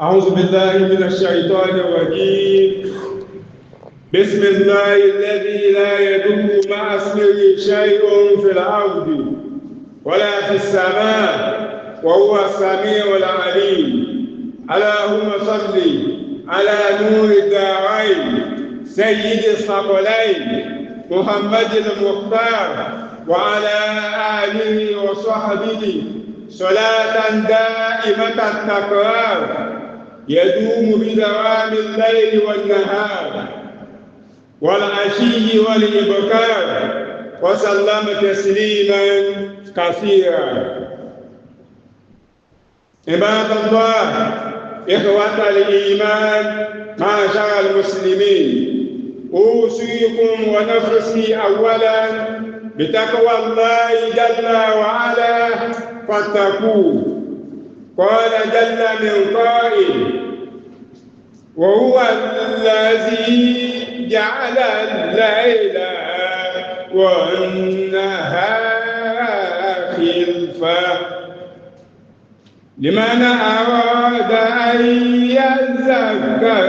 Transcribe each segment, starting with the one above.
أعوذ بالله من الشيطان الرجيم. بسم الله الذي لا يضر مع اسمه شيء في الأرض ولا في السماء وهو السميع العليم. اللهم صل على نور الدارين سيد الثقلين محمد المختار وعلى آله وصحبه صلاة دائمة التكرار يدوم بدوام الليل والنهار والعشي والإبكار وسلم تسليما كثيرا. عباد الله، إخوة الإيمان، معشر المسلمين، أوصيكم ونفسي أولا بتقوى الله جل وعلا فاتقوه. قال جل من قائل: وهو الذي جعل الليل والنهار خلفة لمن أراد أن يذكر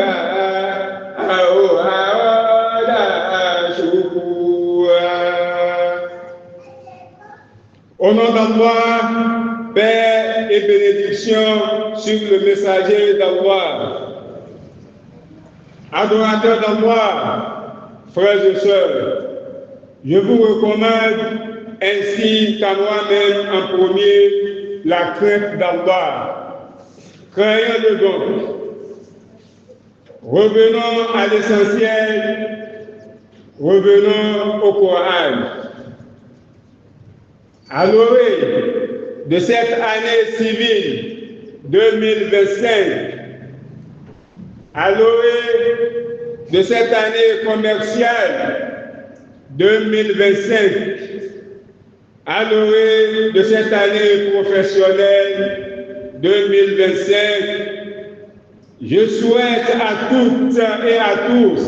أو أراد شكورا. Au nom d'Allah, paix et bénédiction sur le messager d'Allah. Adorateurs d'Allah, frères et sœurs, je vous recommande ainsi qu'à moi-même en premier la crainte d'Allah. Craignons-le donc. Revenons à l'essentiel, revenons au Coran. À l'orée de cette année civile 2025, à l'orée de cette année commerciale 2025, à l'orée de cette année professionnelle 2025, je souhaite à toutes et à tous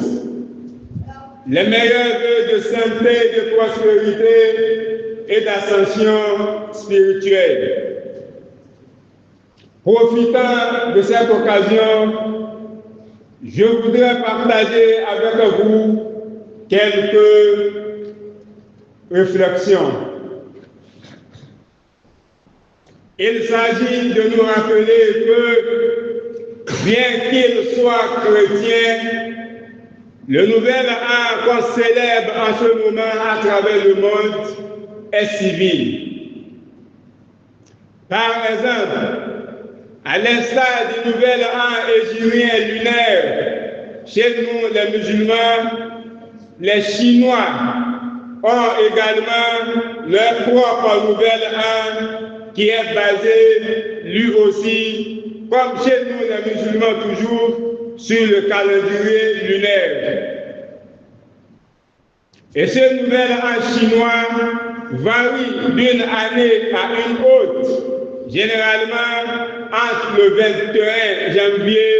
les meilleurs vœux de santé, de prospérité et d'ascension spirituelle. Profitant de cette occasion, je voudrais partager avec vous quelques réflexions. Il s'agit de nous rappeler que, bien qu'il soit chrétien, le nouvel an qu'on célèbre en ce moment à travers le monde est civil. Par exemple, à l'instar du nouvel an hégirien lunaire, chez nous les musulmans, les Chinois ont également leur propre nouvel an qui est basé lui aussi, comme chez nous les musulmans toujours, sur le calendrier lunaire. Et ce nouvel an chinois varie d'une année à une autre, généralement entre le 21 janvier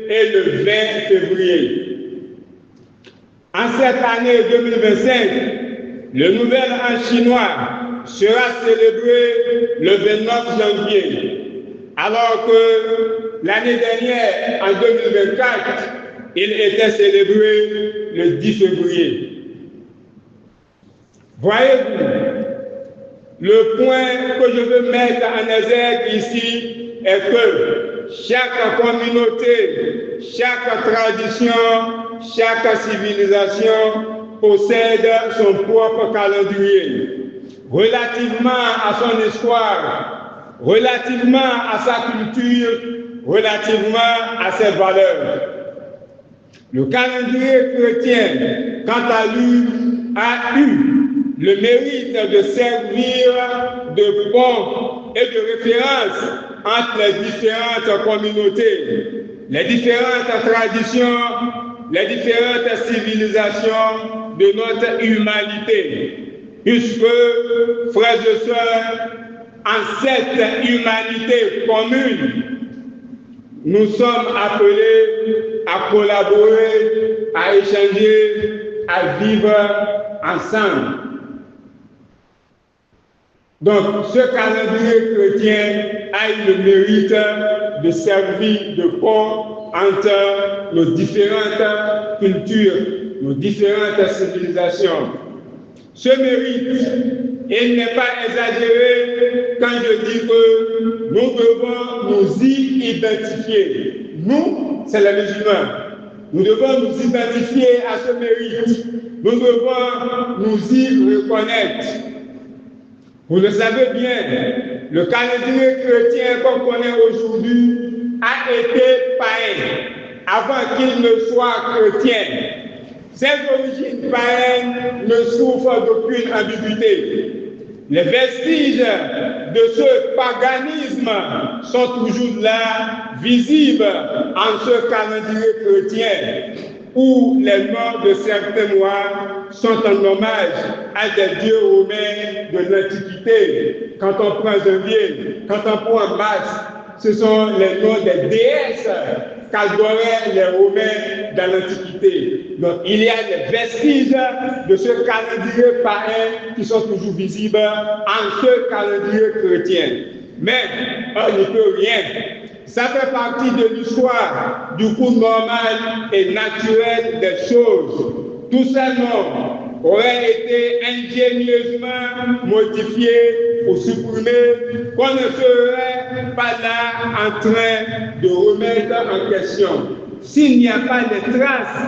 et le 20 février. En cette année 2025, le nouvel an chinois sera célébré le 29 janvier, alors que l'année dernière, en 2024, il était célébré le 10 février. Voyez-vous, le point que je veux mettre en exergue ici est que chaque communauté, chaque tradition, chaque civilisation possède son propre calendrier relativement à son histoire, relativement à sa culture, relativement à ses valeurs. Le calendrier chrétien, quant à lui, a eu le mérite de servir de pont et de référence entre les différentes communautés, les différentes traditions, les différentes civilisations de notre humanité. Puisque, frères et sœurs, en cette humanité commune, nous sommes appelés à collaborer, à échanger, à vivre ensemble. Donc, ce calendrier chrétien a eu le mérite de servir de pont entre nos différentes cultures, nos différentes civilisations. Ce mérite, il n'est pas exagéré quand je dis que nous devons nous y identifier. Nous, c'est les musulmans. Nous devons nous identifier à ce mérite. Nous devons nous y reconnaître. Vous le savez bien, le calendrier chrétien qu'on connaît aujourd'hui a été païen avant qu'il ne soit chrétien. Ses origines païennes ne souffrent d'aucune ambiguïté. Les vestiges de ce paganisme sont toujours là, visibles en ce calendrier chrétien, où les noms de certains mois sont en hommage à des dieux romains de l'Antiquité. Quand on prend janvier, quand on prend mars, ce sont les noms des déesses qu'adoraient les Romains dans l'Antiquité. Donc il y a des vestiges de ce calendrier païen qui sont toujours visibles en ce calendrier chrétien. Mais on n'y peut rien. Ça fait partie de l'histoire du cours normal et naturel des choses. Tous ces noms auraient été ingénieusement modifiés ou supprimés, qu'on ne serait pas là en train de remettre en question. S'il n'y a pas de traces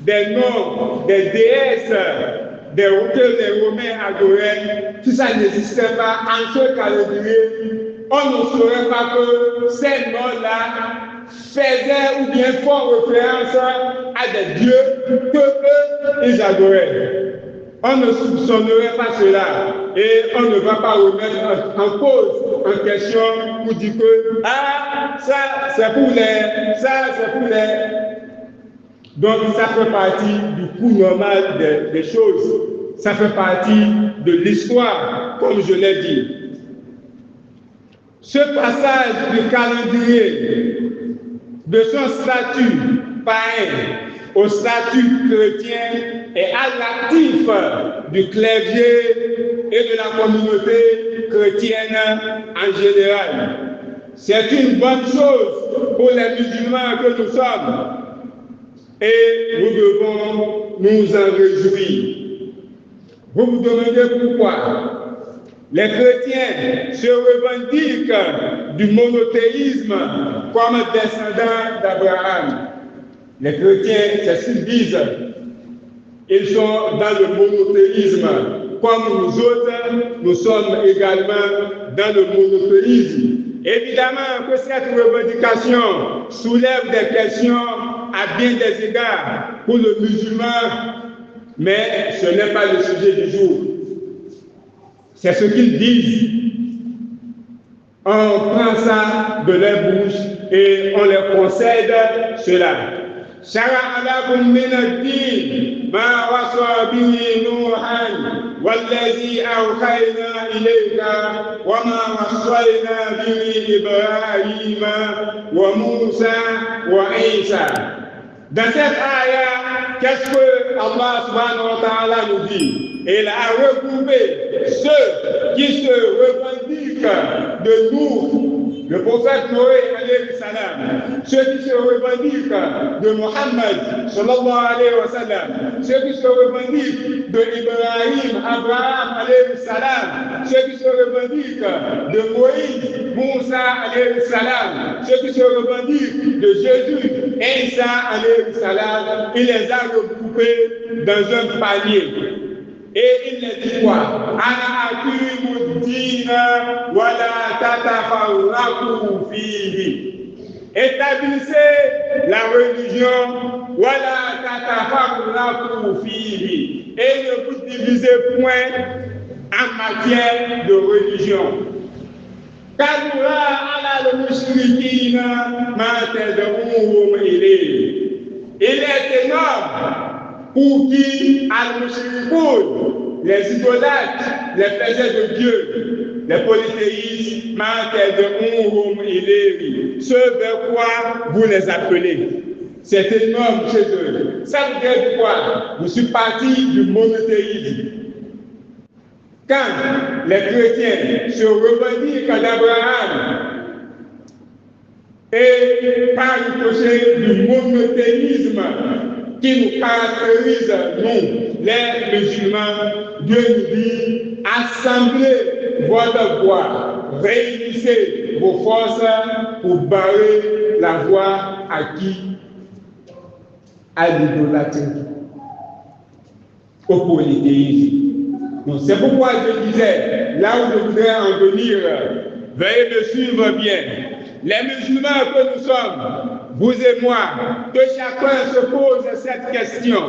des noms des déesses que les Romains adoraient, si ça n'existait pas en ce calendrier, on ne saurait pas que ces noms-là faisaient ou bien font référence à des dieux que eux, ils adoraient. On ne soupçonnerait pas cela et on ne va pas remettre en cause, en question, pour dire que ça c'est pour les. Donc ça fait partie du cours normal des choses. Ça fait partie de l'histoire, comme je l'ai dit. Ce passage du calendrier de son statut païen au statut chrétien est à l'actif du clergé et de la communauté chrétienne en général. C'est une bonne chose pour les musulmans que nous sommes et nous devons nous en réjouir. Vous vous demandez pourquoi? Les chrétiens se revendiquent du monothéisme comme descendants d'Abraham. Les chrétiens, c'est ce qu'ils disent. Ils sont dans le monothéisme. Comme nous autres, nous sommes également dans le monothéisme. Évidemment que cette revendication soulève des questions à bien des égards pour le musulman, mais ce n'est pas le sujet du jour. C'est ce qu'ils disent. On prend ça de leur bouche et on leur concède cela. شرع لكم من الدين ما وصى به نوحا والذي أوحينا إليك وما وصينا به إبراهيم وموسى وعيسى. Dans cette ayah, qu'est-ce que Allah subhanahu wa ta'ala nous dit? Il a regroupé ceux qui se revendiquent de nous, le prophète Noé alayhi salam, ceux qui se revendiquent de Mohammed sallallahu alayhi wa sallam, ceux qui se revendiquent de Ibrahim, Abraham alayhi salam, ceux qui se revendiquent de Moïse, Moussa alayhi salam, ceux qui se revendiquent de Jésus, Isa alayhi salam, il les a regroupés dans un panier. Et il les dit quoi? Ana aqimu dina wa la tatafarraqu fihi. Établissez la religion wa la tatafarraqu fihi. Et ne vous divisez point en matière de religion. Kabura ala al-mushrikina ma tad'uhum ilayhi. Il est énorme pour qui al-mushrikoun, les idolâtres, les faiseurs de Dieu, les polythéistes, ce vers quoi vous les appelez. C'est énorme chez eux. Ça veut dire quoi? Je suis parti du monothéisme. Quand les chrétiens se revendiquent d'Abraham, et par le projet du monothéisme qui nous caractérise, nous, les musulmans. Dieu nous dit, assemblez votre voix, réunissez vos forces pour barrer la voie à qui? À l'idolâtrie, au polythéisme. Donc c'est pourquoi je disais, là où je voudrais en venir, veuillez me suivre bien. Les musulmans que nous sommes, vous et moi, que chacun se pose cette question.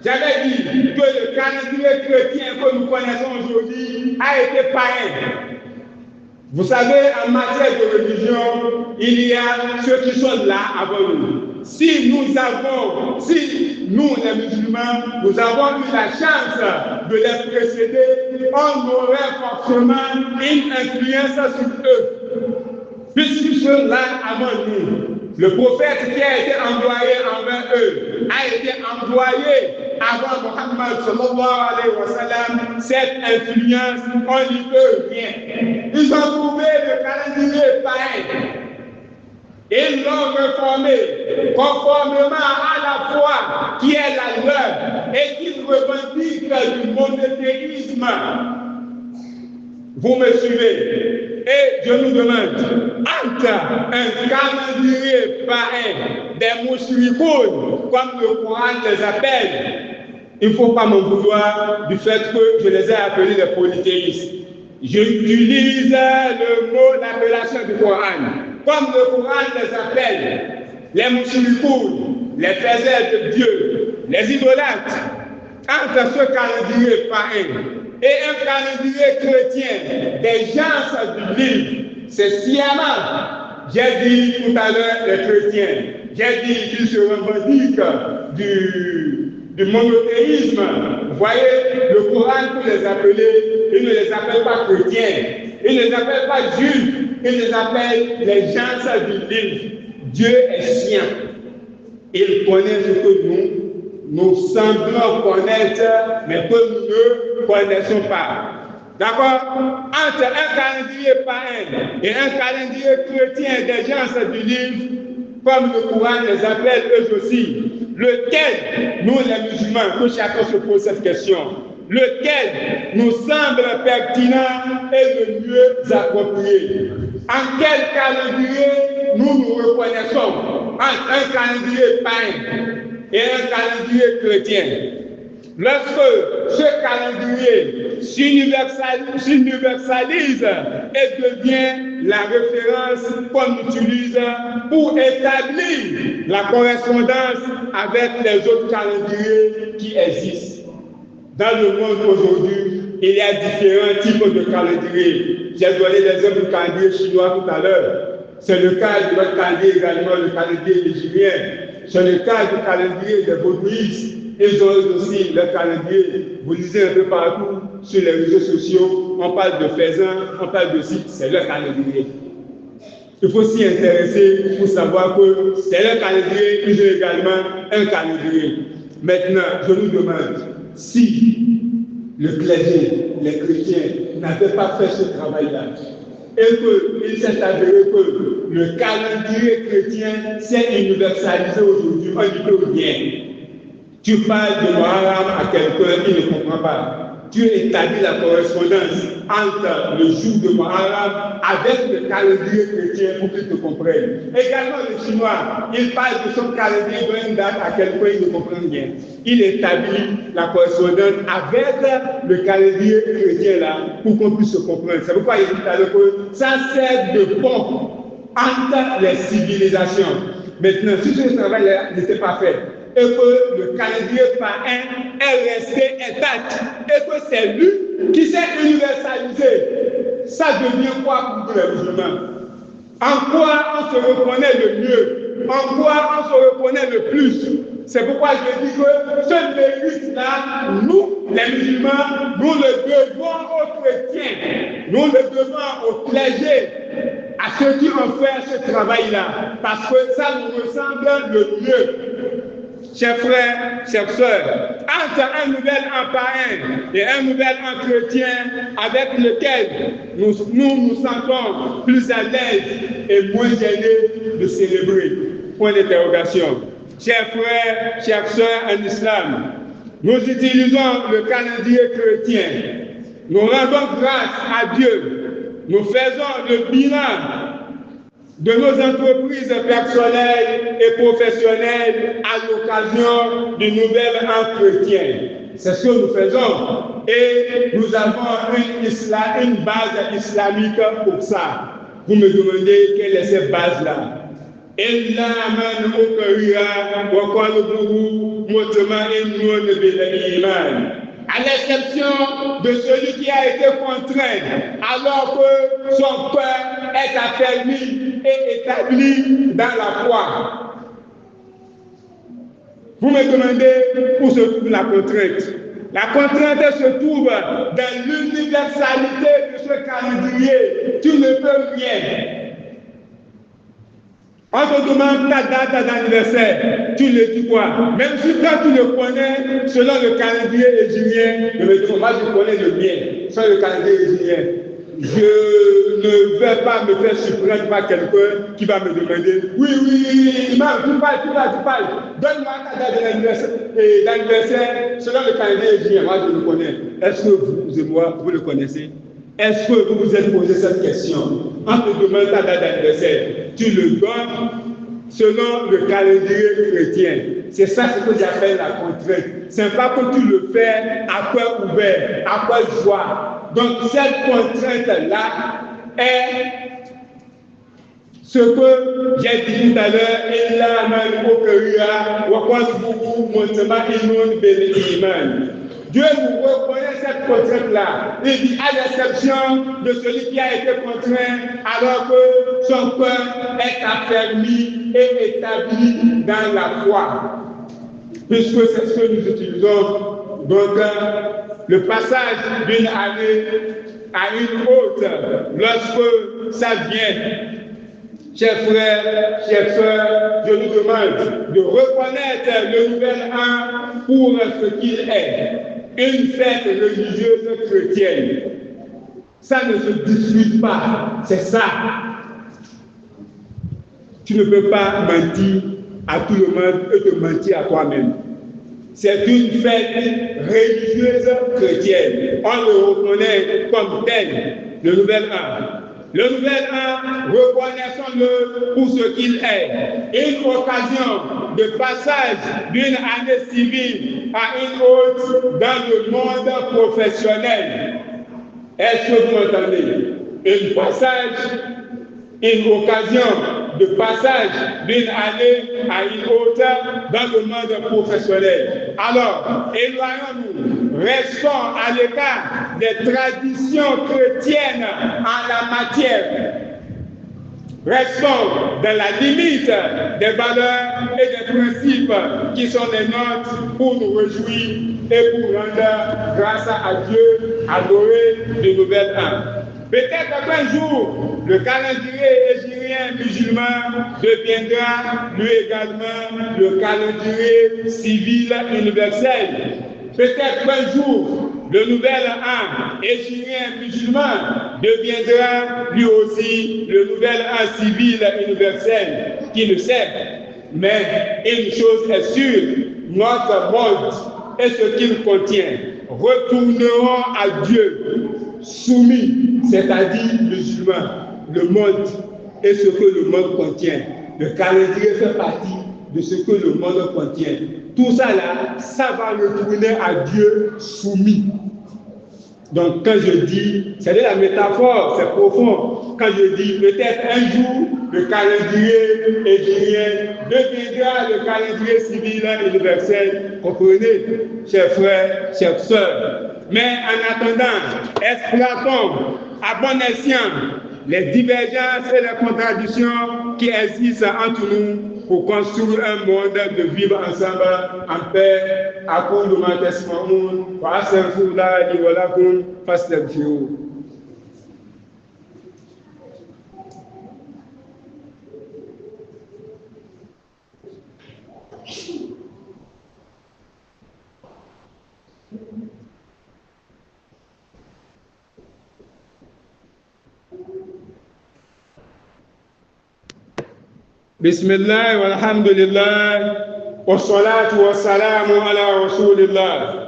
J'avais dit que le calendrier chrétien que nous connaissons aujourd'hui a été païen. Vous savez, en matière de religion, il y a ceux qui sont là avant nous. Si nous, les musulmans, nous avons eu la chance de les précéder, on aurait forcément une influence sur eux. Puisqu'ils sont là avant nous. Le prophète qui a été envoyé envers eux a été envoyé avant Mohammed sallallahu alayhi wa sallam. Cette influence, on n'y peut rien. Ils ont trouvé le calendrier païen. Ils l'ont reformé conformément à la foi qui est la leur et qu'ils revendiquent du monothéisme. Vous me suivez? Et je nous demande, entre un calendrier païen, des mouchrikoun, comme le Coran les appelle, il ne faut pas m'en vouloir du fait que je les ai appelés les polythéistes. J'utilise le mot, l'appellation du Coran. Comme le Coran les appelle, les mouchrikoun, les faiseurs de Dieu, les idolâtres, entre ce calendrier païen et un calendrier chrétien, des gens du livre, c'est sciemment. J'ai dit tout à l'heure les chrétiens, j'ai dit qu'ils se revendiquent du monothéisme. Vous voyez, le Coran pour les appeler, il ne les appelle pas chrétiens, il ne les appelle pas juifs, il les appelle les gens du livre. Dieu est sien. Il connaît ce que nous semblons connaître, mais que nous ne connaissons pas. D'accord? Entre un calendrier païen et un calendrier chrétien des gens du livre, comme le Coran les appelle eux aussi, lequel, nous les musulmans, que chacun se pose cette question, lequel nous semble pertinent et le mieux approprié? En quel calendrier nous reconnaissons entre un calendrier païen et un calendrier chrétien? Lorsque ce calendrier s'universalise et devient la référence qu'on utilise pour établir la correspondance avec les autres calendriers qui existent. Dans le monde aujourd'hui, il y a différents types de calendriers. J'ai donné l'exemple du calendrier chinois tout à l'heure. C'est le cas de votre calendrier également, le calendrier nigérien. C'est le cas du calendrier des vaudouistes. Ils ont aussi leur calendrier. Vous lisez un peu partout sur les réseaux sociaux. On parle de faisans, on parle de sites. C'est leur calendrier. Il faut s'y intéresser pour savoir que c'est leur calendrier. Ils ont également un calendrier. Maintenant, je nous demande si le clergé, les chrétiens n'avaient pas fait ce travail-là et qu'il s'est avéré que le calendrier chrétien s'est universalisé aujourd'hui, on n'y peut rien. Tu parles de Muharram à quelqu'un qui ne comprend pas. Tu établis la correspondance entre le jour de Muharram avec le calendrier chrétien pour qu'il te comprenne. Également le Chinois, il parle de son calendrier d'une date à quelqu'un il ne comprend rien. Il établit la correspondance avec le calendrier chrétien là pour qu'on puisse se comprendre. C'est pourquoi il dit tout à l'heure que ça sert de pont entre les civilisations. Maintenant, si ce travail-là n'était pas fait, et que le calendrier païen est resté intact, et que c'est lui qui s'est universalisé, ça devient quoi pour les musulmans? En quoi on se reconnaît le mieux? En quoi on se reconnaît le plus? C'est pourquoi je dis que ce mérite-là, nous, les musulmans, nous le devons aux chrétiens, nous le devons aux clergés, à ceux qui ont fait ce travail-là, parce que ça nous ressemble le mieux. chers frères, chères sœurs, entre un nouvel an païen et un nouvel an chrétien avec lequel nous nous sentons plus à l'aise et moins gênés de célébrer. Point d'interrogation. Chers frères, chères sœurs en islam, nous utilisons le calendrier chrétien. Nous rendons grâce à Dieu. Nous faisons le bilan de nos entreprises personnelles et professionnelles à l'occasion du nouvel an chrétien. C'est ce que nous faisons. Et nous avons une base islamique pour ça. Vous me demandez quelle est cette base-là. À l'exception de celui qui a été contraint alors que son cœur est affermi et établi dans la foi. Vous me demandez où se trouve la contrainte. La contrainte se trouve dans l'universalité de ce calendrier. Tu ne peux rien. On te demande ta date d'anniversaire, tu le dis quoi? Même si quand tu le connais, selon le calendrier hégirien, je me dis, moi je connais le mien, selon le calendrier hégirien. Je ne vais pas me faire surprendre par quelqu'un qui va me demander, oui, imam, tu parles, donne-moi ta date d'anniversaire selon le calendrier hégirien, moi je le connais. Est-ce que vous et moi, vous le connaissez? Est-ce que vous vous êtes posé cette question? On te demande ta date d'anniversaire, tu le donnes selon le calendrier chrétien. C'est ça ce que j'appelle la contrainte. C'est pas que tu le fais à cœur ouvert, à cœur joie. Donc cette contrainte-là est ce que j'ai dit tout à l'heure, Dieu nous reconnaît cette contrainte-là. Il dit à l'exception de celui qui a été contraint alors que son cœur est affermi et établi dans la foi. Puisque c'est ce que nous utilisons. Donc, le passage d'une année à une autre, lorsque ça vient, chers frères, chères sœurs, je nous demande de reconnaître le nouvel an pour ce qu'il est. Une fête religieuse chrétienne. Ça ne se discute pas, c'est ça. Tu ne peux pas mentir à tout le monde et te mentir à toi-même. C'est une fête religieuse chrétienne. On le reconnaît comme tel, le nouvel an. Le nouvel an, reconnaissons-le pour ce qu'il est. Une occasion de passage d'une année civile à une autre dans le monde professionnel. Est-ce que vous m'entendez? Une occasion de passage d'une année à une autre dans le monde professionnel. Alors, éloignons-nous, restons à l'écart des traditions chrétiennes en la matière. Restons dans la limite des valeurs et des principes qui sont les nôtres pour nous réjouir et pour rendre grâce à Dieu, adorer le nouvel an. Peut-être qu'un jour, le calendrier hégirien musulman deviendra lui également le calendrier civil universel. Peut-être qu'un jour, le nouvel an hégirien musulman deviendra lui aussi le nouvel an civil universel. Qui le sait? Mais une chose est sûre, notre monde et ce qu'il contient retourneront à Dieu soumis, c'est-à-dire musulman, le monde et ce que le monde contient. Le calendrier fait partie de ce que le monde contient. Tout ça là, ça va retourner à Dieu soumis. Donc quand je dis, c'est de la métaphore, c'est profond. Quand je dis peut-être un jour, le calendrier hégirien deviendra le calendrier civil universel. Comprenez, chers frères, chères sœurs. Mais en attendant, exploitons à bon escient les divergences et les contradictions qui existent entre nous pour construire un monde de vivre ensemble en paix. أقول ما تسمعون وأستغفر الله لي ولكم فاستغفروه. بسم الله والحمد لله والصلاة والسلام على رسول الله.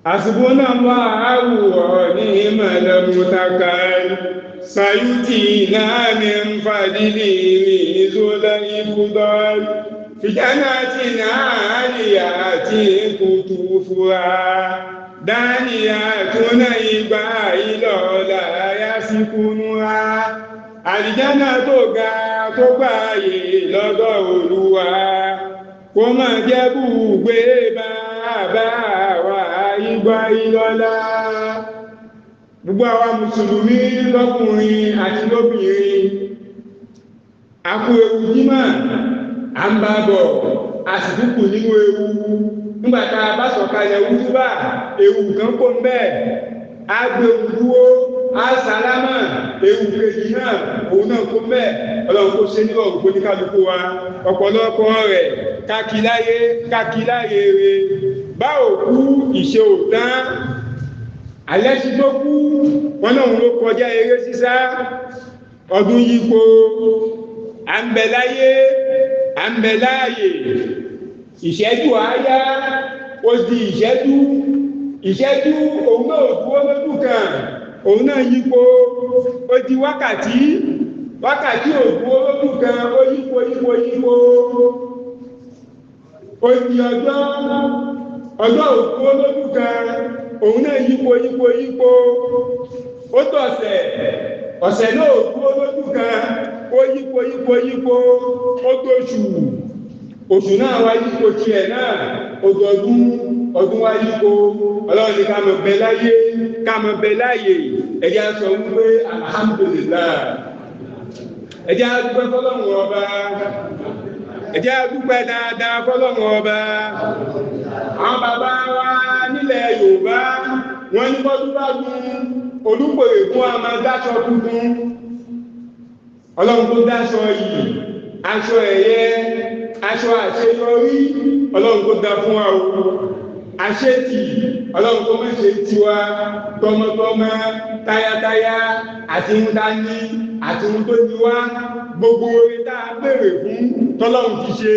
حسبنا الله ونعم المتوكل سيؤتينا من فضله ذو الفضل في جنات عاليات قطوفها دانيات نعيم لا يسكنها àlìjánnà tó ga tó gbààyè lọ́dọ̀ Olúwa kó má jẹ́ bùgbé bàbá wa ìgbà ìlọ́lá. Gbogbo àwa mùsùlùmí lọ́kùnrin àti lóbìnrin a kú ewu jímọ̀ à ń bá bọ̀ a sì dúkù nínú ewu nígbàtà bá sọ̀kalẹ̀ wútúbà ewu kan kó ń bẹ́ẹ̀ a gbé dúó a sàlámà ewu kejì náà òun náà kó ń bẹ́ẹ̀ Ọlọ́run kó ṣe nílọ̀ òkú ní kálukú wa ọ̀pọ̀lọpọ̀ rẹ̀ kákìláyé rẹ̀ bá òkú ìṣe òtán alẹ́sí tó kú wọn náà ló kọjá eré sísá ọdún yípo à ń bẹ láyé à ń bẹ láàyè ìṣẹ́jú àáyá ó di ìṣẹ́jú òun náà dúró lójú kan òun náà yípo ó di wákàtí ò dúró lójú kan ó yípo ó di ọjọ́ ò dúró lójú kan òun náà yípo ó tọ̀sẹ̀ ọ̀sẹ̀ náà ò dúró lójú kan ó yípo ó tóṣù oṣù náà wá yípo tiẹ̀ náà ọdún wá yípo Ọlọ́run ní ká mọ̀ bẹ láyé ẹ̀jẹ̀ á sọ wípé alhamdulillah ẹ̀jẹ̀ á dúpẹ́ fọ́lọ́run ọba ẹ̀jẹ̀ á dúpẹ́ dáadáa fọ́lọ́run ọba. Àwọn bàbá wa nílẹ̀ Yorùbá wọ́n ní bọ́dún bá gún olúpèrè fún àmà dáṣọ tuntun Ọlọ́run tó dáṣọ yìí aṣọ ẹ̀yẹ aṣọ àṣeyọrí Ọlọ́run tó dá fún wa o àṣetì Ọlọ́run tó mẹ́ṣe tiwa tọmọtọmọ táyátáyá àti ń dání àti ń tó ní wá gbogbo orí tá a béèrè fún tọ́lọ́run ti ṣe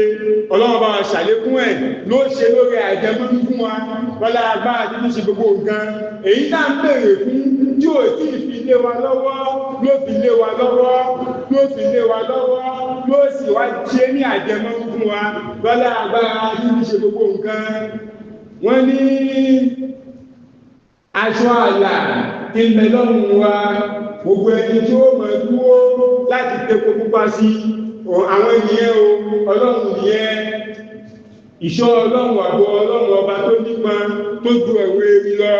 Ọlọ́run bá wa ṣàlékún ẹ̀ ló ṣe lórí àjẹmọ́nú fún wa wọ́lá agbára tí ní ṣe gbogbo nǹkan èyí tá a béèrè fún tí ò tí fi lé wa lọ́wọ́ ló fi lé wa lọ́wọ́ ló sì wá ṣe ní àjẹmọ́nú fún wa wọ́lá agbára tí ní ṣe gbogbo nǹkan. Wọ́n ní aṣọ àlà tí ń bẹ lọ́rùn wa gbogbo ẹni tí ó mọ̀ dúró láti tẹ́kọ̀ púpá sí àwọn ènìyàn Ọlọ́run nìyẹn ìṣọ́ Ọlọ́run àbọ̀ Ọlọ́run ọba tó nípa tó ju ẹ̀wọ̀ èrí lọ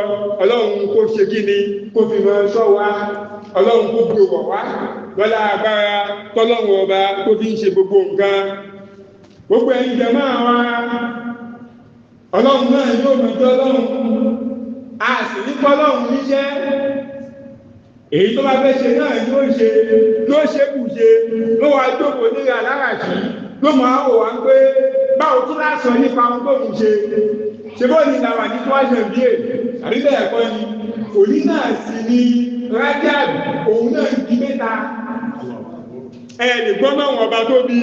Ọlọ́run kó ṣe kí ni kó fi mọ́ ṣọ́ wa Ọlọ́run kó gbé wọ̀ wá lọ́lá agbára tọ́lọ́run ọba tó fi ń ṣe gbogbo nǹkan. Gbogbo ẹ̀yin jàmá wa Ọlọ́run náà yóò mọ̀jọ́ Ọlọ́run a sì ní kọ́lọ́run níṣẹ́ èyí tó bá fẹ́ ṣe náà yóò ṣe kù ṣe ló wá jókòó nílẹ̀ aláràṣí ló máa wò wá ń pé báwo tún lásán nípa ohun tó ń ṣe bó ní làwà ní tó wáṣẹ̀ bí è àríbẹ̀ ẹ̀kọ́ ni òní náà sì ni Rajab òun náà di mẹ́ta ẹ̀ẹ́dì gbọ́nà ọba tó bí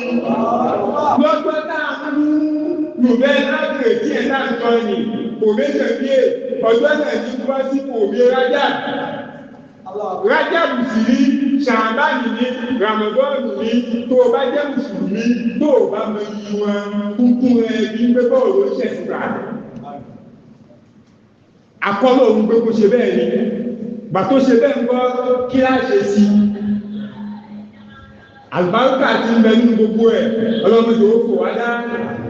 lọ́jọ́ táà ń lùbẹ́ láti ètí ẹ̀ náà tọ́ ni òmẹ́sẹ̀ bí è ọjọ́ náà ní wá sí òmí Rájàbù sí ní Ṣàbánì ní Ramadan ní tó bá jẹ́ Mùsùlùmí tó bá mọ iye wọn kúnkún rẹ̀ bí pẹ́pẹ́ òrò ṣẹ̀sìkà. Àkọ́lọ̀ òun pé kó ṣe bẹ́ẹ̀ ni, bà tó ṣe bẹ́ẹ̀ ń gbọ́ kí á ṣe sí. Àlùbáríkà ti ń bẹ nínú gbogbo ẹ̀, Ọlọ́run tó kò wá dá,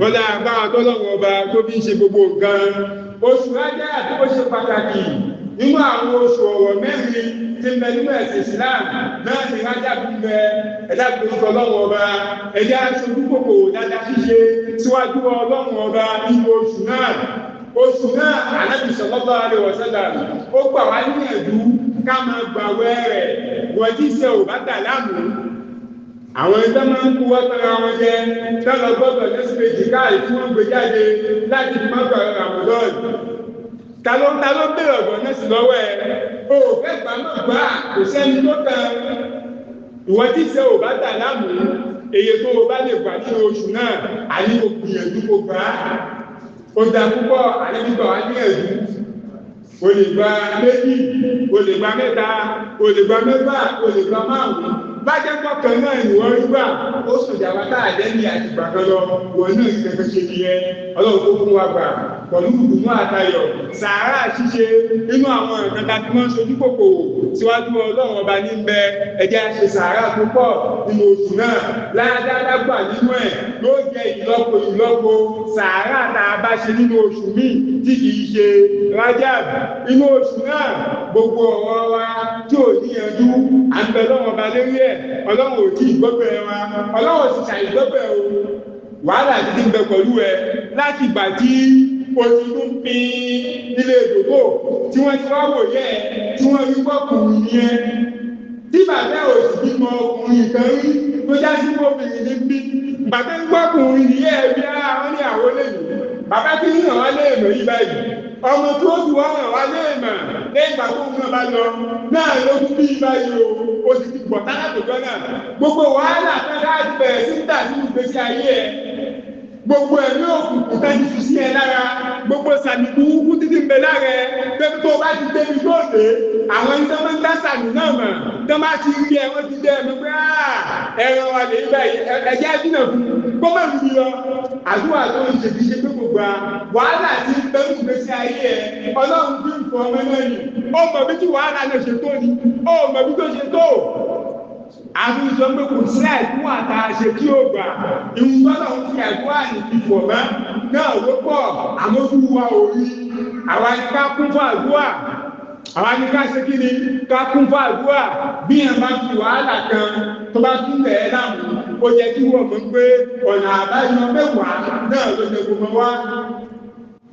wọ́lá agbára tọ́lọ́run ọba tó bí ń ṣe gbogbo nǹkan. Oṣù Rájàbù tó ṣe pàtàkì nínú àwọn oṣù ọ̀rọ̀ mẹ́rin tí ń bẹ nínú ẹ̀sìn Islam náà ni Rájàbù ń bẹ ẹ̀dá gbogbo Ọlọ́run ọba ẹ̀dá aṣojú kòkò dáadáa ṣíṣe síwájú Ọlọ́run ọba nínú oṣù náà. Oṣù náà Ànábì sallallahu alaihi wasallam ó gbà wá níyànjú ká máa gbààwẹ̀ rẹ̀ wọ́n tí ṣe ò bá dà láàmú. Àwọn ẹgbẹ́ máa ń kú wọ́tara wọn jẹ tọ́lọ gbọ́dọ̀ lẹ́sìmẹ̀jì káàrí tí wọ́n gbé jáde láti fi máa gbààwẹ̀ Ramadan. Ta ló bèèrè ọ̀gbọ̀n náà sí lọ́wọ́ ẹ̀ o fẹ́ gbà má gbà kò sẹ́ni tó kàn ìwọ tí ṣe ò bá dà láàmú èyí tó o bá lè gbà ní oṣù náà àní o gbìyànjú kó gbà á ó dà púpọ̀ àní gbígbà wá ní ẹ̀dùn o lè gba méjì o lè gba mẹ́ta o lè gba mẹ́fà o lè gba márùn-ún bájẹ́ kọ̀ọ̀kan náà ni wọ́n rí gbà ó sòjà wá tá àjẹ́ni àtìgbà kan lọ wọ́n náà ní kẹ́kẹ́ ṣe nìyẹn ọlọ́run tó fún wa gbà pẹ̀lú ìdùnnú àtayọ̀ sàárà ṣíṣe nínú àwọn nǹkan tá a fi máa ń sojú kòkòrò síwájú ọlọ́run ọba ní bẹ ẹjẹ́ ṣe sàárà tó pọ̀ nínú oṣù náà ládàá gbà nínú ẹ̀ yóò jẹ́ ìlọ́po sàárà tá a bá ṣe nínú oṣù míì tí kì í ṣe Rajab nínú oṣù náà gbogbo ọ̀rọ̀ wa tí ò níyanjú à ń bẹ lọ́wọ́ ọba lérí ẹ̀ ọlọ́run ò tí ì gbọ́bẹ̀ wa ọlọ́run ò sì ṣàìgbọ́bẹ̀ o wàhálà ti ń bẹ pẹ̀lú ẹ láti ìgbà tí oṣù ń pin ilé ìdòdó tí wọ́n ti wá wò yẹ tí wọ́n rí gbọ́kùnrin yẹn tí bàbá òsì bímọ ọkùnrin kan rí tó já sí obìnrin ní bí bàbá ń gbọ́kùnrin yẹn bí ara wọn ní àwọn lẹ́yìn bàbá tí ń ràn wá léèmọ̀ yí báyìí ọmọ tó fi wá ràn wá léèmọ̀ lẹ́yìn ìgbà tó ń ràn bá lọ náà ló kú bí báyìí o sì ti pọ̀ tálàtòjọ́ náà gbogbo wàhálà fẹ́ láti bẹ̀rẹ̀ sí ń tà sínú ìgbésí ayé ẹ̀ gbogbo ẹ̀mí òkùnkùn tẹ́ ti fi sí ẹ lára gbogbo sàmì burúkú títí ń bẹ lára ẹ pé tó bá ti débi tó dé àwọn ẹni tó máa ń dá sàmì náà mọ̀ tó bá ti rí ẹ wọ́n ti dé ẹ̀mí pé ẹ̀rọ wa lè yí báyìí ẹ̀jẹ̀ dínà fún kó má lù mí lọ àdúrà tó ń ṣe kì í ṣe pé gbogbo wàhálà ti ń bẹ nínú ìgbésí ayé ẹ ọlọ́run fi ń fọ ọmọ náà yìí ó mọ̀ bí tí wàhálà náà ṣe tó ni ó mọ̀ bí tó ṣe tó àbí sọ pé kò sí àìkú àtà ṣe kí ó gbà ìhun tọ́lọ̀ ń fi àìkú àyè ìfọ̀ mọ́ náà ló pọ̀ àmójú wa orí àwa ni ká kún fún àdúrà àwa ni ká ṣe kí ni ká kún fún àdúrà bí ẹ̀ bá fi wàhálà kan tó bá tún lẹ̀ ẹ́ láàmú ó yẹ kí wọ́n mọ̀ pé ọ̀nà àbáyọ mẹ́wàá náà ló ṣe gbogbo wá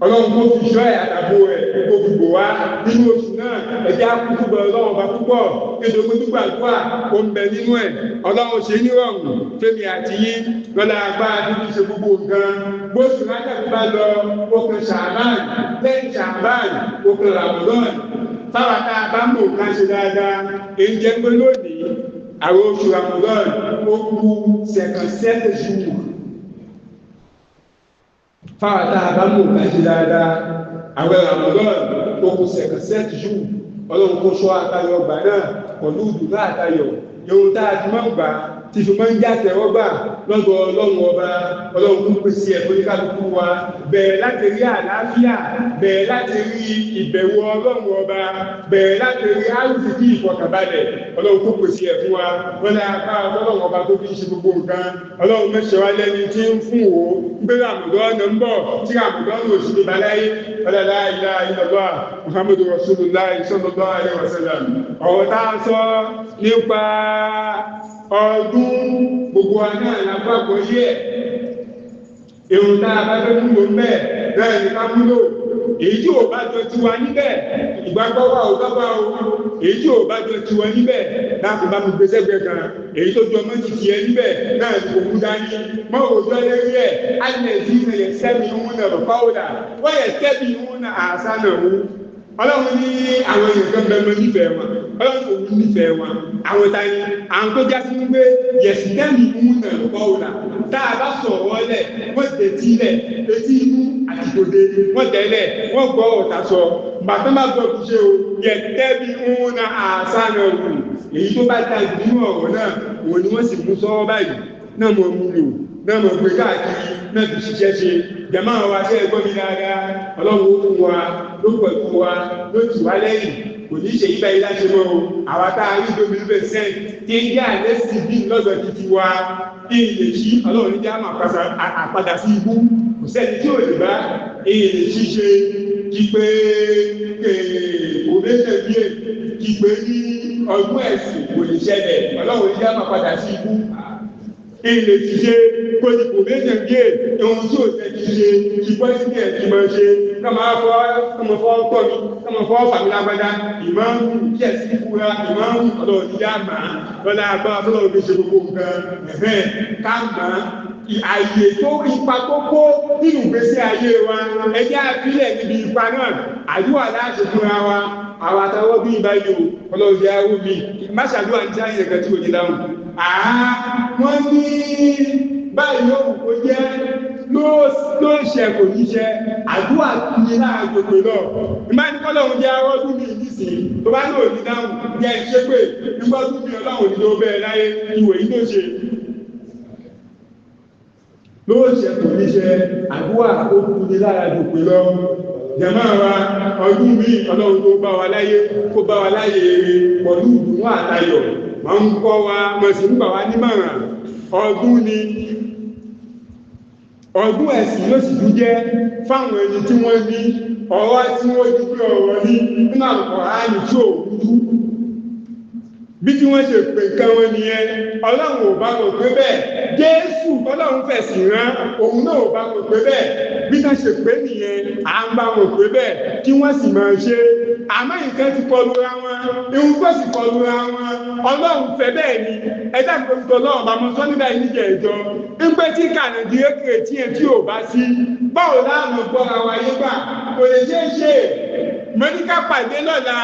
ọlọ́run kó fi ṣọ́ ẹ̀ àtàbò ẹ̀ kó fi bò wá nínú oṣù náà ẹ̀jẹ̀ àkúkú bọ̀ ọlọ́run bá púpọ̀ nítorí pé gbàdúrà ó ń bẹ nínú ẹ̀ ọlọ́run ṣe nírọ̀rùn fẹ́mi àti yín lọ́la agbára tó fi ṣe gbogbo nǹkan gbóṣù lájàbí bá lọ okùn ṣàbáàn lẹ́yìn ṣàbáàn okùn ràmọ́dọ́n táwa tá a bá mọ̀ nǹkan ṣe dáadáa èyí jẹ́ pé lónìí àwọn oṣù ràmọ́dọ́n ó kù sẹ̀kànsẹ́tẹ̀ ṣùgbọ́n fáwọn tá a bá mú nǹkan ṣe dáadáa àwọn Ramadan tó kù sẹ̀kẹ̀sẹ̀tì jù ọlọ́run kó ṣọ́ àtayọ̀ ọgbà náà pẹ̀lú ìdùnnú àtayọ̀ yòówù tá a ti máa ń gbà tí fi máa ń já tẹ̀wọ́gbà lọ́dọ̀ ọlọ́run ọba ọlọ́run tó pèsè ẹ̀fọ́ ní kálukú wa bẹ̀rẹ̀ láti rí àlàáfíà bẹ̀rẹ̀ láti rí ìbẹ̀wò ọlọ́run ọba bẹ̀rẹ̀ láti rí àrùsìkí ìfọkànbalẹ̀ ọlọ́run tó pèsè ẹ̀fún wa wọ́n lè ká ọlọ́run ọba tó fi ṣe gbogbo nǹkan ọlọ́run mẹ́sẹ̀ wá lẹ́ni tí ń fún wo gbé Ramadan ń bọ̀ tí Ramadan ò sí ní baláyé ọlọ́lá ilá ilọ̀lá Muhammadu Rasulullah sallallahu alaihi wasallam ọ̀rọ̀ tá a sọ nípa ọdún gbogbo àná àlágbàgbọ́ yẹ èrò tá a bá fẹ́ múlò mẹ́ bẹ́ẹ̀ ni ká múlò èyí tí ò bá jọ tiwa níbẹ̀ ìgbàgbọ́ wa ò dábàá o èyí tí ò bá jọ tiwa níbẹ̀ láti bá mi gbé sẹ́gbẹ̀ẹ́ kan èyí tó jọ mọ́ títí ẹ níbẹ̀ náà ni kò mú dání mọ́ òjò lérí ẹ̀ ánẹ̀sí ilẹ̀ sẹ́mi ń nà fáwọ́dà wọ́n yẹ sẹ́mi ń nà àṣà náà wú ọlọ́run ní àwọn èèyàn kan bẹ́ẹ̀ mọ́ nífẹ̀ẹ́ wọn ọlọ́run kò ní nífẹ̀ẹ́ wọn àwọn tani àwọn tó já sí wípé yẹ̀sì tẹ́mi ń nà fáwọ́dà tá a bá sọ̀rọ̀ lẹ̀ wọ́n tẹ̀tí lẹ̀ etí inú àti tòde wọ́n tẹ̀lẹ̀ wọ́n gbọ́ ọ̀tà sọ bàtà má gbọ́ fi ṣe o yẹ tẹ́bi ń na àṣà náà wù èyí tó bá ta ìdínú ọ̀rọ̀ náà wọ́n ni wọ́n sì mú sọ́wọ́ báyìí náà mọ̀ mú lò náà mọ̀ pé káàkiri náà fi ṣiṣẹ́ ṣe jẹ̀mọ́ àwọn aṣẹ́ ẹ̀gbọ́n mi dáadáa ọlọ́run ó fún wa ló pọ̀ fún wa ló tì wá lẹ́yìn kò ní ṣe yíba ilá ṣe mọ́ o àwa tá a rí domi ló bẹ̀ sẹ́yìn tí ń yá àlẹ́ sí bí lọ́dọ̀ títí wa ilé ṣí ọlọ́run ní jáàmù àpadà sí ibú kò sẹ́ni tí ò lè bá ilé ṣí ṣe kí pé kò méjì bí kí pé ní ọdún ẹ̀sìn kò lè ṣẹlẹ̀ ọlọ́run ní jáàmù àpadà sí ibú ilé ti ṣe kó ní kò méjì bí ohun tí ò tẹ́ ti ṣe kí bọ́ sí ẹ̀ ti máa ṣe kọ́mọ fọ́ tọ́ mi kọ́mọ fọ́ fàmílágbádá ìmáàmù kí ẹ̀ sí ìfúra ìmáàmù ọlọ́run ní jáàmù lọ́la agbára fọlọ́run fi ṣe gbogbo nǹkan ẹ̀fẹ́ ká máa àyè tó ipa tó kó nínú ìgbésí ayé wa ẹjẹ́ àfilẹ̀ níbi ipa náà àdúrà láti fúnra wa àwọn àtàwọn bí ìbáyé o ọlọ́run jẹ́ arú mi má ṣàdúrà ní sáyẹn ẹ̀kẹ́ tí ò ní dáhùn wọ́n ní báyìí yóò kó jẹ́ ló ṣe kò ní ṣe àdúrà ní láàájò pé lọ ìmá ní kọ́lọ̀hún jẹ́ arọ́dún mi nísìnyí tó bá ní òní dáhùn jẹ́ iṣẹ́ pé nígbọ́dún mi ọlọ́run ní ló bẹ̀rẹ̀ láyé ìwé yìí ló ṣe ló ṣe kò ní ṣe àdúrà ó kú ní láàájò pé lọ jàmá wa ọdún mi ọlọ́run tó bá wa láyé kó bá wa láyé pọ̀lú ìdùnnú àtayọ̀ wọ́n ń kọ́ wa mọ̀ sí nígbà wa nímọ̀ràn ọdún ni ọdún ẹ̀sìn ló sì tún jẹ́ fáwọn ẹni tí wọ́n ní ọ̀rọ̀ tí wọ́n ti pé ọ̀rọ̀ ní nínú Al-Kùránì tí ò rújú bí tí wọ́n ṣe pè nǹkan wọn nìyẹn ọlọ́run ò bá wọn pé bẹ́ẹ̀ Jésù ọlọ́run fẹ̀sìn rán òun náà ò bá wọn pé bẹ́ẹ̀ bí wọ́n ṣe pé nìyẹn à ń bá wọn pé bẹ́ẹ̀ kí wọ́n sì máa ṣe àmọ́ nǹkan ti kọlu ra wọn ihun tó sì kọlu ra wọn ọlọ́run fẹ́ bẹ́ẹ̀ ni ẹ̀dá ìgbòmìtò ọlọ́run bá mọ sọ nígbà yìí níjẹ̀ ìjọ ń pẹ́ tí kànáàdì ékèrè tí ẹ tí ò bá sí báwo láàmú gbọ́ra wa yé gbà kò lè ṣeé ṣe mọ́níkà pàdé lọ́la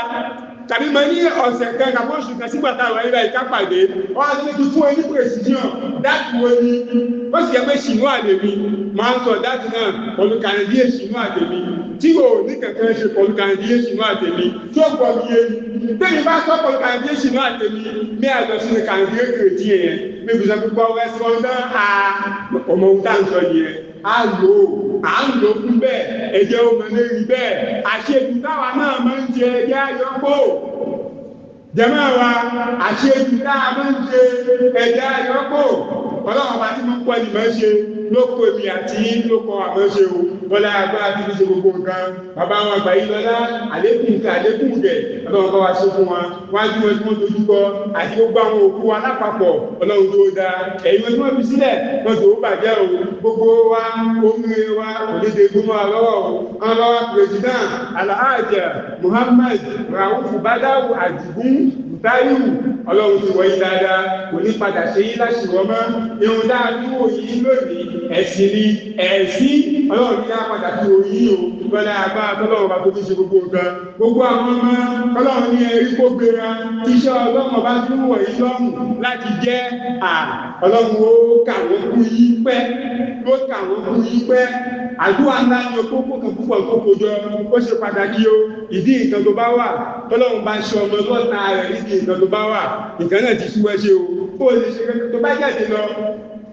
tàbí mọ ní ọ̀sẹ̀ kan kàbọ̀ oṣù kan sígbà táwọn ẹ̀rọ ìka pàdé wọ́n á ní kí fún ẹni precision dáàtì wo ni ó sì yẹ pé ṣìnú àdèmí máa ń sọ dáàtì náà pọ̀lú kànáàdíyè ṣìnú àdèmí tí o ní kankan ṣe pọ̀lú kànáàdíyè ṣìnú àdèmí tí ó pọ̀ mi yé bẹ́ẹ̀ni bá sọ pọ̀lú kànáàdíyè ṣìnú àdèmí ní àjọṣe kànáàdíyè kìrìtì yẹn níbi sọ pípọ̀ ẹ̀sọ́ náà ọmọ ohun tá à ń sọ yẹn à ń lò fún bẹ́ẹ̀ ẹ̀jẹ̀ ọmọ lérí bẹ́ẹ̀ àṣejù táwa náà máa ń jẹ ẹ̀jẹ̀ àyọ̀pọ̀ jẹ́mọ́ wa àṣejù táwa máa ń jẹ ẹ̀jẹ̀ àyọ̀pọ̀ ọlọ́run bá tí mo ń pọ̀ ní máa ń ṣe lóko èmi àti lóko àmọ́ ṣe o bọ́lá agbára tí fi ṣe gbogbo nǹkan bàbá wọn àgbà yìí lọ́lá àlékún nǹkan àlékún gẹ̀ ọlọ́run bá wa ṣe fún wọn wájú wọn tí wọ́n dojú kọ àti gbogbo àwọn òkú wa lápapọ̀ ọlọ́run tó dáa ẹ̀yin wọn tí wọ́n fi sílẹ̀ wọn tó bàjẹ́ o gbogbo wa omi wa kò ní de gbogbo wa lọ́wọ́ o wọn lọ́wọ́ president Alhaja Muhammad Rauf Badaru Adigun Táyù ọlọ́run ti wọ̀nyí dáadáa kò ní padà ṣe yí láṣìwọ́ mọ́ irun dáadúró yìí lónìí ẹ̀sìn ni ẹ̀sìn ọlọ́run ní àpàdà tí ó yí o gbọ́dá agbára tọ́lọ́run bá tó fi ṣe gbogbo nǹkan gbogbo àwọn ọmọ ọlọ́run ní ẹ̀rí kó gbéra tíṣẹ́ ọlọ́run bá tún wọ̀ yí lọ́rùn láti jẹ́ ọlọ́run ó kà wọ́n kú yí pẹ́ ó kà wọ́n kú yí pẹ́ àdúrà ńlá ni okókó kan púpọ̀ tó kojọ ó ṣe pàtàkì o ìdí nǹkan tó bá wà tọ́lọ́run bá ṣe ọmọ lọ́ta rẹ̀ nídìí nǹkan tó bá wà nǹkan náà ti ṣúwẹ́ ṣe o ó lè ṣe tó bá jáde lọ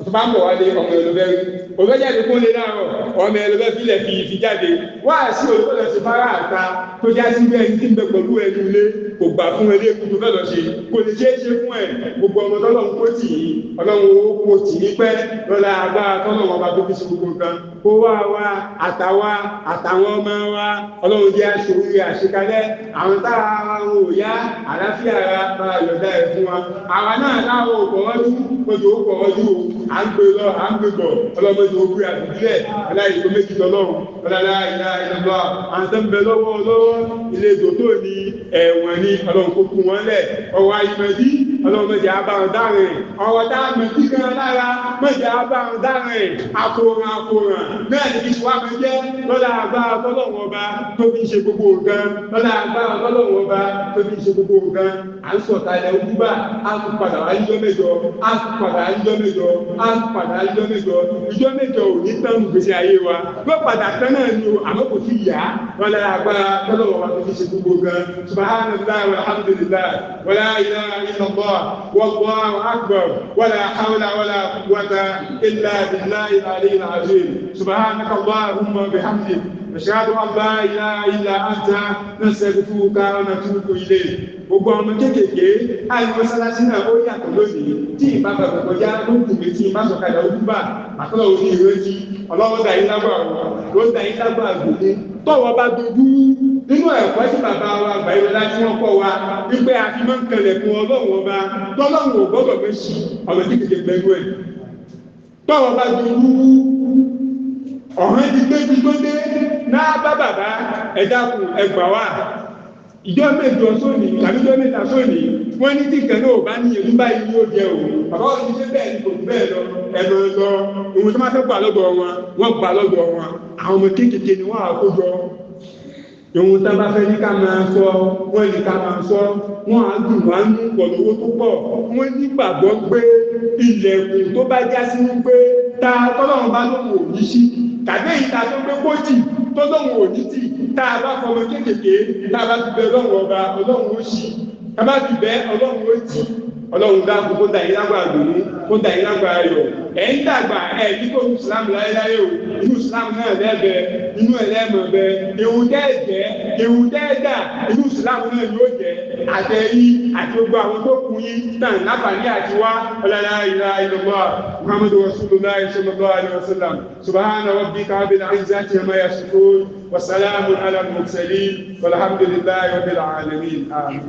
tó bá ń bọ̀ wálé ọmọ ẹlòmẹ́ rí òfẹ́ jáde kó lè láàárọ̀ ọmọ ẹlòmẹ́ fílẹ̀ fi jáde wá sí olùkọ́lọ̀ ṣe fara àta tó já sí bẹ́ẹ̀ ní bẹ pẹ̀lú ẹnu ilé kò gbà fún ẹlé kútu fẹ́ lọ ṣe kò lè ṣe é ṣe fún ẹ gbogbo ọmọ tọ́lọ́run kó tì í ọlọ́run ó kó tì í pẹ́ lọ́la agbára tọ́lọ́run ọba tó fi ṣe gbogbo nǹkan kó wá wa àtàwọn ọmọ wa ọlọ́run jẹ́ aṣòwúre àṣekalẹ̀ àwọn tára wọn ò yá àlàáfíà ara máa yọ̀dá ẹ̀ fún wa àwa náà láwọn òkòwọ́dú mọ́tò òkòwọ́dú à ń gbé lọ à ń gbé bọ̀ ọlọ́mọdé òkú àdúgbìlẹ̀ aláìsọ méjì tọ́lọ́run ọlọ́lá ìlà ìlọ́lọ́ àwọn tó ń bẹ lọ́wọ́ ilé tòótọ́ ní ẹ̀wọ̀n ní ọlọ́run kó kú wọn lẹ̀ ọwọ́ ayímọ̀dí ọlọ́run mẹ́jẹ abáhùn dárin ọwọ́ dáàmọ̀dí kan lára mẹ́jẹ abáhùn dárin àkóràn náà ní kí ṣe wá mọ́ jẹ́ lọ́lá agbára tọ́lọ́run ọba tó fi ṣe gbogbo nǹkan lọ́lá agbára tọ́lọ́run ọba tó fi ṣe gbogbo nǹkan à ń sọ̀tà ilẹ̀ ojúbà á tún padà wá yíjọ́ mẹ́jọ á tún padà yíjọ́ mẹ́jọ á tún padà yíjọ́ mẹ́jọ ìjọ́ mẹ́jọ ò ní tán gbèsè ayé wa ló padà tán náà ni o àmọ́ kò sí yá lọ́lá agbára tọ́lọ́run ọba tó fi ṣe gbogbo nǹkan subhanallah walhamdulillah wala ilaha illallah wallahu akbar wala hawla wala quwwata illa billahi al-aliyyil azim subhanaka allahumma bihamdik nashhadu an la ilaha illa anta nastaghfiruka wa natubu ilayk gbogbo ọmọ kéékèèké àìmọ́ sálásí náà ó yàtọ̀ lónìí tí ìbábà kọjá ló ń dùn méjì má sọ̀kadà ojúbà àtọ́lọ̀ òní ìrètí ọlọ́wọ́ dà yín lágbà ló ń dà yín lágbà gbòdé tọ́wọ́ bá dojú nínú ẹ̀kọ́ tí bàbá wa àgbáyé láti wọ́n kọ́ wa wípé a fi máa ń kẹlẹ̀ fún ọlọ́run ọba tọ́lọ́run ò gbọ́dọ̀ méjì ọmọ kéékèèké pẹ̀lú ẹ̀ tọ́wọ́ bá dojú ọ̀hán ti gbé bí tó dé náà bá bàbá ẹ̀dá kù ẹgbà wà ìjọ mẹ́jọ sóní tàbí ìjọ mẹ́ta sóní wọ́n ní tí kan náà bá ní èlú báyìí yóò jẹ́ o bàbá òní ṣe bẹ́ẹ̀ ni kò jù bẹ́ẹ̀ lọ ẹ̀rọ lọ ohun tó máa fẹ́ gbà lọ́dọ̀ wọn wọ́n gbà lọ́dọ̀ wọn àwọn ọmọ kéékèèké ni wọ́n àkójọ ohun tó bá fẹ́ ní ká máa sọ wọ́n ní ká máa sọ wọ́n á dùn wá ń pọ̀ lówó tó pọ̀ wọ́n nígbàgbọ́ pé ilẹ̀kùn tó bá já sí pé ta tọ́lọ́run bá lóhùn òní sí tàbí ìta tó gbé pọ́jì tó lóhùn òní tì tá a bá fọmọ kéékèèké tá a bá ti bẹ ọlọ́run ọba ọlọ́run ó ṣí tá a bá ti bẹ ọlọ́run ó tì ọlọ́run dáàbò kó da ìlágbà àdùnnú kó da ìlágbà ayọ̀ ẹ̀ ń dàgbà ẹ̀ ní kó nu ìsìlámù láéláé o inú ìsìlámù náà lẹ́bẹ̀ inú ẹ̀ lẹ́mọ̀ bẹ ewu tẹ́ẹ̀jẹ́ ewu tẹ́ẹ̀dà inú ìsìlámù náà yóò jẹ́ àtẹ̀yí àti gbogbo àwọn tó kù yín tàn láǹfààní àti wá ọ̀làlá ìlà ìlọ́gbà muhammadu rasulullah sallallahu alaihi wasallam subhana rabbika rabbil izzati amma yasifun wa salamun ala al-mursalin walhamdulillahi rabbil alamin amin.